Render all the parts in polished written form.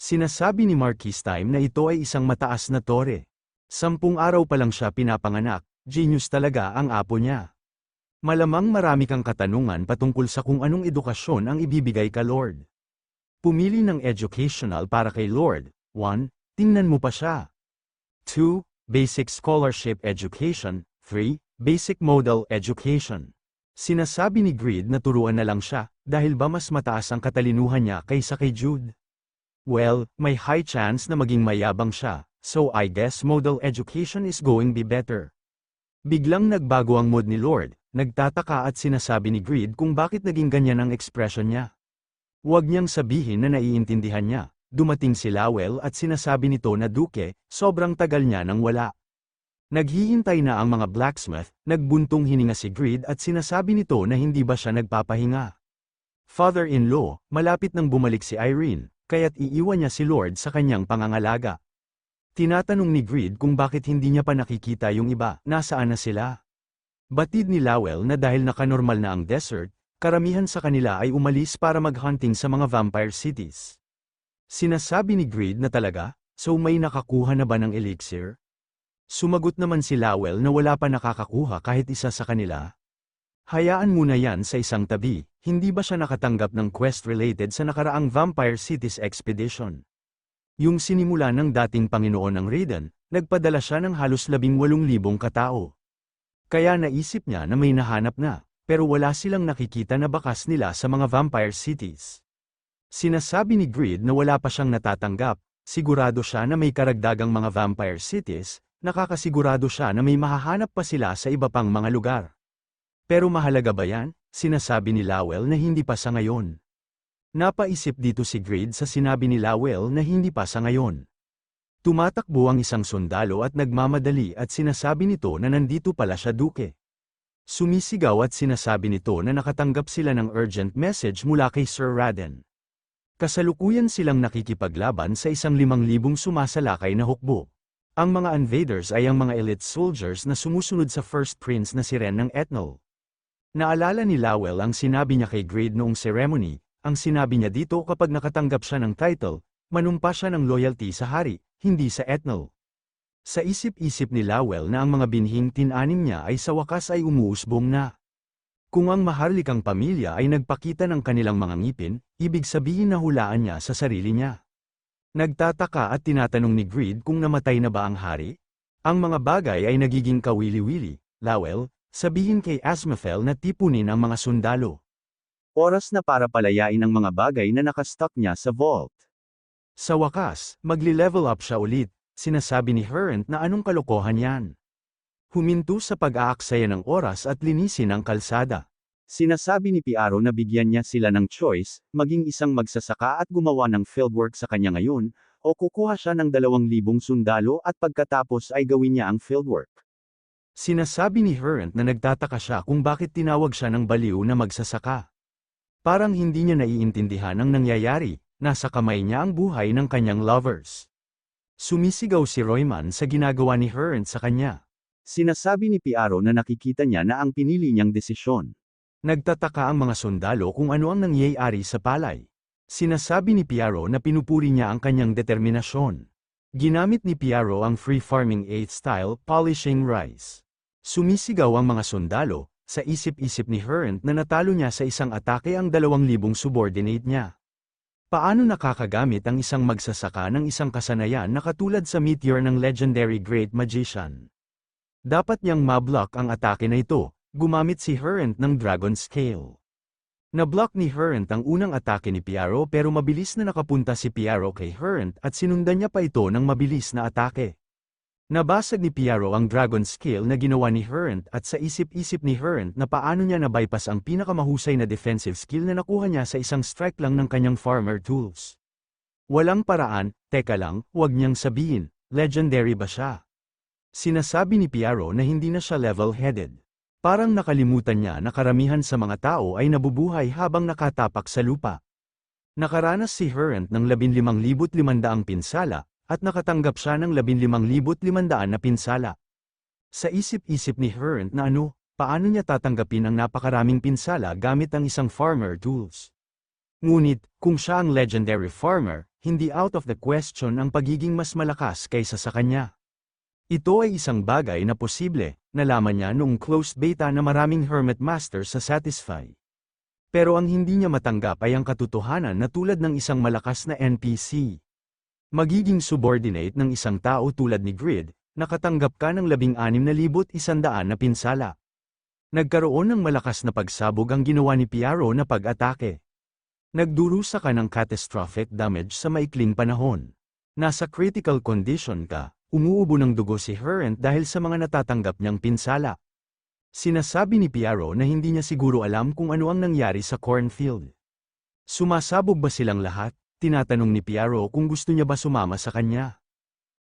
Sinasabi ni Marquis Time na ito ay isang mataas na tore. 10 araw pa lang siya pinapanganak, genius talaga ang apo niya. Malamang marami kang katanungan patungkol sa kung anong edukasyon ang ibibigay ka Lord. Pumili ng educational para kay Lord. 1. Tingnan mo pa siya. 2. Basic Scholarship Education. 3. Basic Model Education. Sinasabi ni Greed na turuan na lang siya, dahil ba mas mataas ang katalinuhan niya kaysa kay Jude? Well, may high chance na maging mayabang siya, so I guess model education is going be better. Biglang nagbago ang mood ni Lord, nagtataka at sinasabi ni Greed kung bakit naging ganyan ang expression niya. Huwag niyang sabihin na naiintindihan niya. Dumating si Lowell at sinasabi nito na Duke, sobrang tagal niya nang wala. Naghihintay na ang mga blacksmith, nagbuntong hininga si Greed at sinasabi nito na hindi ba siya nagpapahinga. Father-in-law, malapit nang bumalik si Irene, kaya't iiwan niya si Lord sa kanyang pangangalaga. Tinatanong ni Greed kung bakit hindi niya pa nakikita yung iba, nasaan na sila. Batid ni Lowell na dahil nakanormal na ang desert, karamihan sa kanila ay umalis para maghunting sa mga vampire cities. Sinasabi ni Greed na talaga, so may nakakuha na ba ng elixir? Sumagot naman si Lowell na wala pa nakakakuha kahit isa sa kanila. Hayaan muna yan sa isang tabi, hindi ba siya nakatanggap ng quest related sa nakaraang Vampire Cities Expedition? Yung sinimula ng dating Panginoon ng Raiden, nagpadala siya ng halos 18,000 katao. Kaya naisip niya na may nahanap na, pero wala silang nakikita na bakas nila sa mga Vampire Cities. Sinasabi ni Greed na wala pa siyang natatanggap, sigurado siya na may karagdagang mga Vampire Cities, nakakasigurado siya na may mahahanap pa sila sa iba pang mga lugar. Pero mahalaga ba yan? Sinasabi ni Lowell na hindi pa sa ngayon. Napaisip dito si Greed sa sinabi ni Lowell na hindi pa sa ngayon. Tumatakbo ang isang sundalo at nagmamadali at sinasabi nito na nandito pala siya Duke. Sumisigaw at sinasabi nito na nakatanggap sila ng urgent message mula kay Sir Raden. Kasalukuyan silang nakikipaglaban sa isang 5,000 sumasalakay na hukbo. Ang mga invaders ay ang mga elite soldiers na sumusunod sa First Prince na si Ren ng Ethnol. Naalala ni Lowell ang sinabi niya kay Greed noong ceremony, ang sinabi niya dito kapag nakatanggap siya ng title, manumpa siya ng loyalty sa hari, hindi sa Ethnol. Sa isip-isip ni Lowell na ang mga binhing tinanim niya ay sa wakas ay umuusbong na. Kung ang maharlikang pamilya ay nagpakita ng kanilang mga ngipin, ibig sabihin na hulaan niya sa sarili niya. Nagtataka at tinatanong ni Greed kung namatay na ba ang hari? Ang mga bagay ay nagiging kawili-wili, Lowell, sabihin kay Asmathel na tipunin ang mga sundalo. Oras na para palayain ang mga bagay na nakastock niya sa vault. Sa wakas, magli-level up siya ulit, sinasabi ni Herent na anong kalokohan yan. Huminto sa pag-aaksaya ng oras at linisin ang kalsada. Sinasabi ni Piaro na bigyan niya sila ng choice, maging isang magsasaka at gumawa ng fieldwork sa kanya ngayon, o kukuha siya ng 2,000 sundalo at pagkatapos ay gawin niya ang fieldwork. Sinasabi ni Herent na nagtataka siya kung bakit tinawag siya ng baliw na magsasaka. Parang hindi niya naiintindihan ang nangyayari, nasa kamay niya ang buhay ng kanyang lovers. Sumisigaw si Royman sa ginagawa ni Herent sa kanya. Sinasabi ni Piaro na nakikita niya na ang pinili niyang desisyon. Nagtataka ang mga sundalo kung ano ang nangyayari sa palay. Sinasabi ni Piaro na pinupuri niya ang kanyang determinasyon. Ginamit ni Piaro ang free farming 8th style polishing rice. Sumisigaw ang mga sundalo, sa isip-isip ni Herent na natalo niya sa isang atake ang 2,000 subordinate niya. Paano nakakagamit ang isang magsasaka ng isang kasanayan na katulad sa meteor ng legendary great magician? Dapat niyang mablock ang atake na ito. Gumamit si Herent ng Dragon Scale. Nablock ni Herent ang unang atake ni Piaro pero mabilis na nakapunta si Piaro kay Herent at sinundan niya pa ito ng mabilis na atake. Nabasag ni Piaro ang Dragon Scale na ginawa ni Herent at sa isip-isip ni Herent na paano niya nabypass ang pinakamahusay na defensive skill na nakuha niya sa isang strike lang ng kanyang farmer tools. Walang paraan, teka lang, huwag niyang sabihin, legendary ba siya? Sinasabi ni Piaro na hindi na siya level-headed. Parang nakalimutan niya na karamihan sa mga tao ay nabubuhay habang nakatapak sa lupa. Nakaranas si Herent ng 15,500 pinsala, at nakatanggap siya ng 15,500 na pinsala. Sa isip-isip ni Herent na paano niya tatanggapin ang napakaraming pinsala gamit ang isang farmer tools? Ngunit, kung siya ang legendary farmer, hindi out of the question ang pagiging mas malakas kaysa sa kanya. Ito ay isang bagay na posible, nalaman niya noong closed beta na maraming Hermit Master sa Satisfy. Pero ang hindi niya matanggap ay ang katotohanan na tulad ng isang malakas na NPC. Magiging subordinate ng isang tao tulad ni Grid, nakatanggap ka ng 16,100 na pinsala. Nagkaroon ng malakas na pagsabog ang ginawa ni Piaro na pag-atake. Nagdurusa ka ng catastrophic damage sa maikling panahon. Nasa critical condition ka, umuubo ng dugo si Herent dahil sa mga natatanggap niyang pinsala. Sinasabi ni Piaro na hindi niya siguro alam kung ano ang nangyari sa cornfield. Sumasabog ba silang lahat? Tinatanong ni Piaro kung gusto niya ba sumama sa kanya.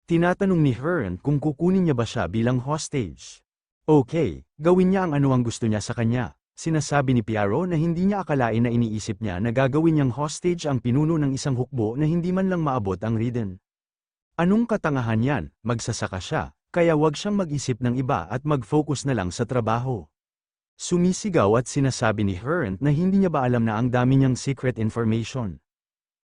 Tinatanong ni Herent kung kukunin niya ba siya bilang hostage. Okay, gawin niya ang anuang gusto niya sa kanya. Sinasabi ni Piaro na hindi niya akalain na iniisip niya na gagawin niyang hostage ang pinuno ng isang hukbo na hindi man lang maabot ang Riden. Anong katangahan yan, magsasaka siya, kaya wag siyang mag-isip ng iba at mag-focus na lang sa trabaho. Sumisigaw at sinasabi ni Herent na hindi niya ba alam na ang dami niyang secret information.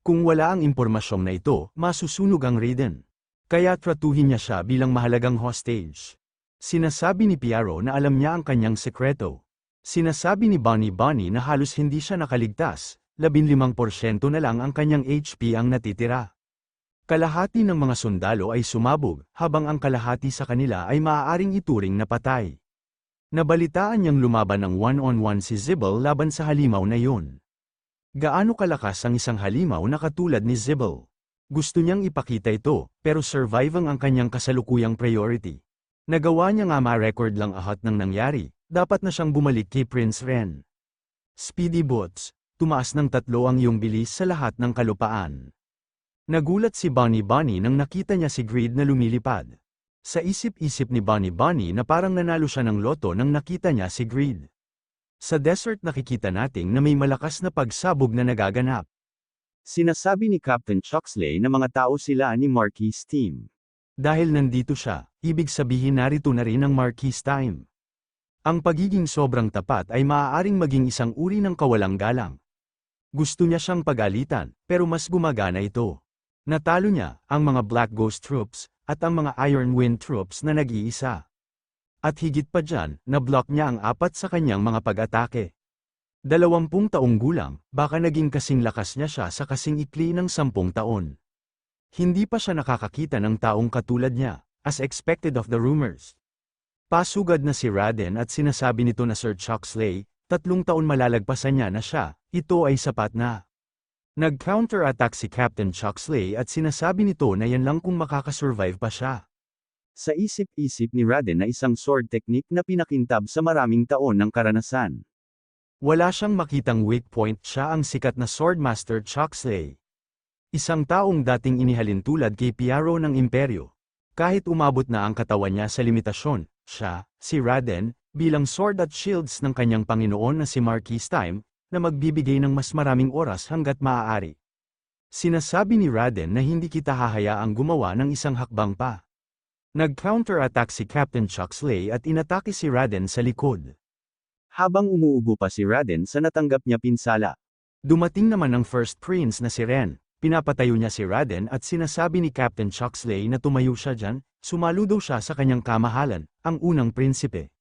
Kung wala ang impormasyong na ito, masusunog ang Riden. Kaya tratuhin niya siya bilang mahalagang hostage. Sinasabi ni Piaro na alam niya ang kanyang sekreto. Sinasabi ni Bonnie na halos hindi siya nakaligtas, 15% na lang ang kanyang HP ang natitira. Kalahati ng mga sundalo ay sumabog, habang ang kalahati sa kanila ay maaaring ituring na patay. Nabalitaan niyang lumaban ng one-on-one si Zibble laban sa halimaw na yun. Gaano kalakas ang isang halimaw na katulad ni Zibble? Gusto niyang ipakita ito, pero surviving ang kanyang kasalukuyang priority. Nagawa niya nga ma-record lang ahat ng nangyari. Dapat na siyang bumalik kay Prince Ren. Speedy Boots, tumaas ng 3 ang iyong bilis sa lahat ng kalupaan. Nagulat si Bonnie nang nakita niya si Grid na lumilipad. Sa isip-isip ni Bonnie na parang nanalo siya ng loto nang nakita niya si Grid. Sa desert nakikita nating na may malakas na pagsabog na nagaganap. Sinasabi ni Captain Chuxley na mga tao sila ni Marquis team. Dahil nandito siya, ibig sabihin narito na rin ang Marquis time. Ang pagiging sobrang tapat ay maaaring maging isang uri ng kawalang galang. Gusto niya siyang pagalitan, pero mas gumagana ito. Natalo niya ang mga Black Ghost troops at ang mga Iron Wind troops na nag-iisa. At higit pa dyan, na-block niya ang 4 sa kanyang mga pag-atake. 20 taong gulang, baka naging kasing lakas niya siya sa kasing ikli ng 10 taon. Hindi pa siya nakakakita ng taong katulad niya, as expected of the rumors. Pasugad na si Raden at sinasabi nito na Sir Chuxley, 3 taon malalagpasan niya na siya, ito ay sapat na. Nag-counter-attack si Captain Chuxley at sinasabi nito na yan lang kung makakasurvive pa siya. Sa isip-isip ni Raden na isang sword technique na pinakintab sa maraming taon ng karanasan. Wala siyang makitang weak point, siya ang sikat na Swordmaster Chuxley. Isang taong dating inihalin tulad kay Piaro ng Imperyo. Kahit umabot na ang katawan niya sa limitasyon, siya, si Raden, bilang sword at shields ng kanyang Panginoon na si Marquis Time, na magbibigay ng mas maraming oras hanggat maaari. Sinasabi ni Raden na hindi kita hahayaang gumawa ng isang hakbang pa. Nag-counter-attack si Captain Chuxley at inatake si Raden sa likod. Habang umuubo pa si Raden sa natanggap niya pinsala. Dumating naman ang First Prince na si Ren. Pinapatayo niya si Raden at sinasabi ni Captain Chuxley na tumayo siya dyan, sumalo daw siya sa kanyang kamahalan, ang unang prinsipe.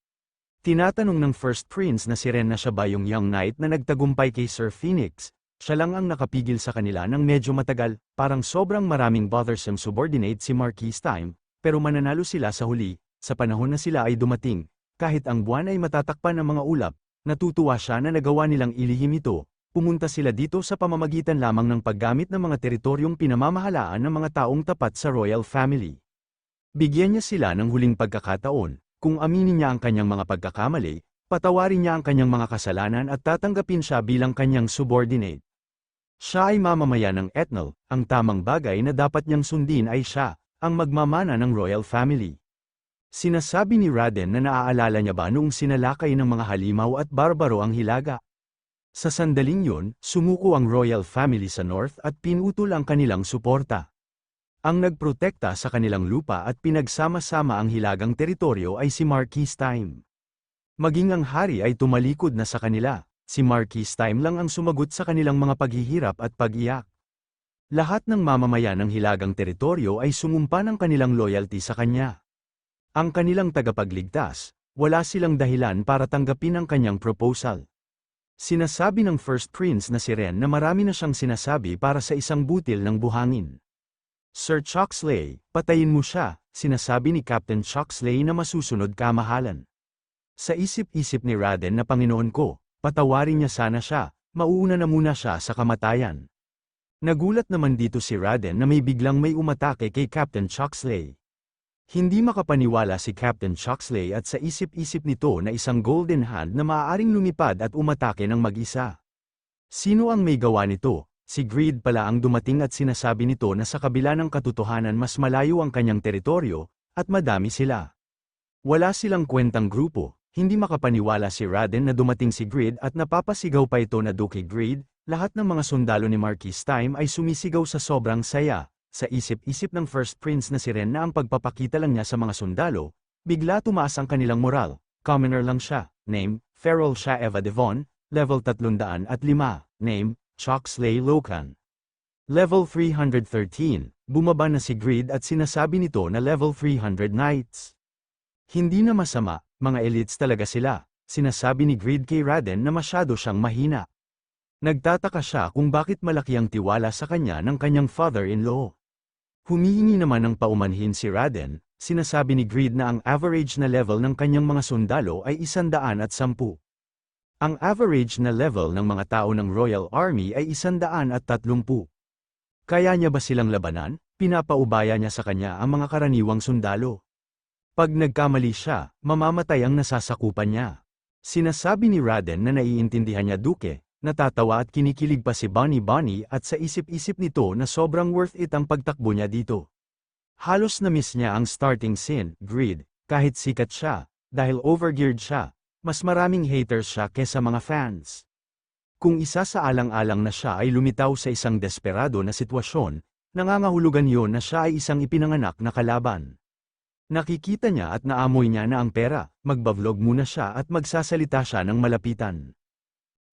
Tinatanong ng First Prince na si Ren na siya ba yung young knight na nagtagumpay kay Sir Phoenix. Siya lang ang nakapigil sa kanila ng medyo matagal, parang sobrang maraming bothersome subordinate si Marquis Time, pero mananalo sila sa huli, sa panahon na sila ay dumating, kahit ang buwan ay matatakpan ng mga ulap, natutuwa siya na nagawa nilang ilihim ito. Pumunta sila dito sa pamamagitan lamang ng paggamit ng mga teritoryong pinamamahalaan ng mga taong tapat sa royal family. Bigyan niya sila ng huling pagkakataon, kung aminin niya ang kanyang mga pagkakamali, patawarin niya ang kanyang mga kasalanan at tatanggapin siya bilang kanyang subordinate. Siya ay mamamayan ng Ethnal, ang tamang bagay na dapat niyang sundin ay siya, ang magmamana ng royal family. Sinasabi ni Raden na naaalala niya ba noong sinalakay ng mga halimaw at barbaro ang Hilaga. Sa sandaling yun, sumuko ang royal family sa north at pinutol ang kanilang suporta. Ang nagprotekta sa kanilang lupa at pinagsama-sama ang hilagang teritoryo ay si Marquis Time. Maging ang hari ay tumalikod na sa kanila, Si Marquis Time lang ang sumagot sa kanilang mga paghihirap at pag-iyak. Lahat ng mamamayan ng hilagang teritoryo ay sumumpa ng kanilang loyalty sa kanya. Ang kanilang tagapagligtas, wala silang dahilan para tanggapin ang kanyang proposal. Sinasabi ng First Prince na si Ren na marami na siyang sinasabi para sa isang butil ng buhangin. Sir Choxley, patayin mo siya, sinasabi ni Captain Choxley na masusunod kamahalan. Sa isip-isip ni Raden na Panginoon ko, patawarin niya sana siya, mauuna na muna siya sa kamatayan. Nagulat naman dito si Raden na may biglang may umatake kay Captain Choxley. Hindi makapaniwala si Captain Choxley at sa isip-isip nito na isang golden hand na maaaring lumipad at umatake ng mag-isa. Sino ang may gawa nito? Si Greed pala ang dumating at sinasabi nito na sa kabila ng katotohanan mas malayo ang kanyang teritoryo, at madami sila. Wala silang kwentang grupo, hindi makapaniwala si Raden na dumating si Greed at napapasigaw pa ito na Duke Greed. Lahat ng mga sundalo ni Marquis Time ay sumisigaw sa sobrang saya. Sa isip-isip ng First Prince na si Ren na ang pagpapakita lang niya sa mga sundalo, bigla tumaas ang kanilang moral. Commoner lang siya. Name, Feral Shah Eva Devon, level 305. Name, Choxley Locan. Level 313, bumaba na si Greed at sinasabi nito na level 300 Knights. Hindi na masama, mga elites talaga sila. Sinasabi ni Greed kay Raden na masyado siyang mahina. Nagtataka siya kung bakit malaki ang tiwala sa kanya ng kanyang father-in-law. Humihingi naman ng paumanhin si Raden, sinasabi ni Greed na ang average na level ng kanyang mga sundalo ay 110. Ang average na level ng mga tao ng Royal Army ay 130. Kaya niya ba silang labanan? Pinapaubaya niya sa kanya ang mga karaniwang sundalo. Pag nagkamali siya, mamamatay ang nasasakupan niya. Sinasabi ni Raden na naiintindihan niya Duke. Natatawa at kinikilig pa si Bonnie at sa isip-isip nito na sobrang worth it ang pagtakbo niya dito. Halos na-miss niya ang starting scene, Greed, kahit sikat siya, dahil overgeared siya, mas maraming haters siya kesa mga fans. Kung isa sa alang-alang na siya ay lumitaw sa isang desperado na sitwasyon, nangangahulugan yon na siya ay isang ipinanganak na kalaban. Nakikita niya at naamoy niya na ang pera, magbablog muna siya at magsasalita siya ng malapitan.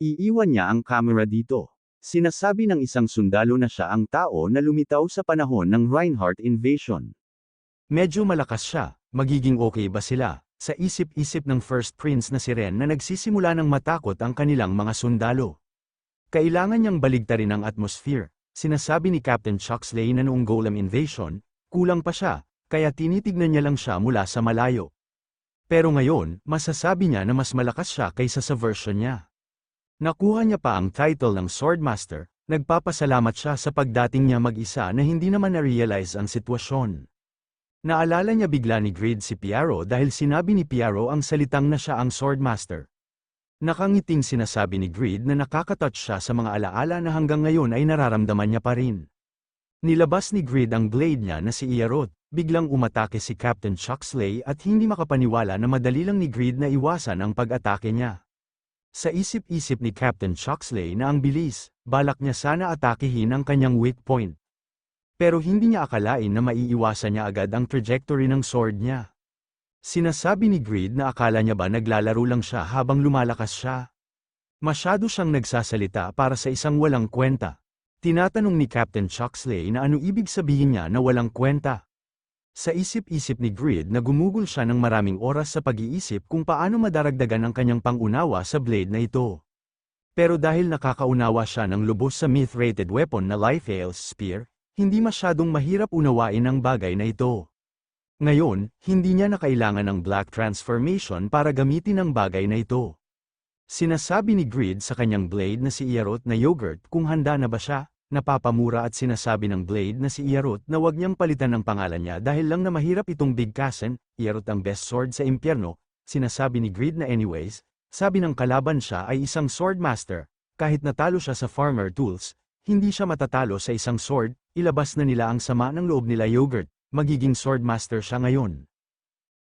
Iiwan niya ang camera dito. Sinasabi ng isang sundalo na siya ang tao na lumitaw sa panahon ng Reinhardt invasion. Medyo malakas siya, magiging okay ba sila? Sa isip-isip ng First Prince na si Ren na nagsisimula ng matakot ang kanilang mga sundalo. Kailangan niyang baligtarin ang atmosphere. Sinasabi ni Captain Choxley na noong Golem invasion, kulang pa siya, kaya tinitignan niya lang siya mula sa malayo. Pero ngayon, masasabi niya na mas malakas siya kaysa sa version niya. Nakuha niya pa ang title ng Swordmaster, nagpapasalamat siya sa pagdating niya mag-isa na hindi naman na-realize ang sitwasyon. Naalala niya bigla ni Greed si Piaro dahil sinabi ni Piaro ang salitang na siya ang Swordmaster. Nakangiting sinasabi ni Greed na nakakatouch siya sa mga alaala na hanggang ngayon ay nararamdaman niya pa rin. Nilabas ni Greed ang blade niya na si Iarot, biglang umatake si Captain Choxley at hindi makapaniwala na madali lang ni Greed na iwasan ang pag-atake niya. Sa isip-isip ni Captain Choxley na ang bilis, balak niya sana atakehin ang kanyang weak point. Pero hindi niya akalain na maiiwasan niya agad ang trajectory ng sword niya. Sinasabi ni Greed na akala niya ba naglalaro lang siya habang lumalakas siya. Masyado siyang nagsasalita para sa isang walang kwenta. Tinatanong ni Captain Choxley na ano ibig sabihin niya na walang kwenta. Sa isip-isip ni Greed na gumugol siya ng maraming oras sa pag-iisip kung paano madaragdagan ang kanyang pangunawa sa blade na ito. Pero dahil nakakaunawa siya ng lubos sa myth-rated weapon na Liefe's Spear, hindi masyadong mahirap unawain ang bagay na ito. Ngayon, hindi niya na kailangan ng Black Transformation para gamitin ang bagay na ito. Sinasabi ni Greed sa kanyang blade na si Iarot na yogurt kung handa na ba siya. Napapamura at sinasabi ng blade na si Iarot na wag niyang palitan ng pangalan niya dahil lang na mahirap itong bigkasin. Iarot ang best sword sa impyerno. Sinasabi ni Greed na anyways, sabi ng kalaban siya ay isang swordmaster, kahit natalo siya sa farmer tools, hindi siya matatalo sa isang sword. Ilabas na nila ang sama ng loob nila yogurt, magiging swordmaster siya ngayon.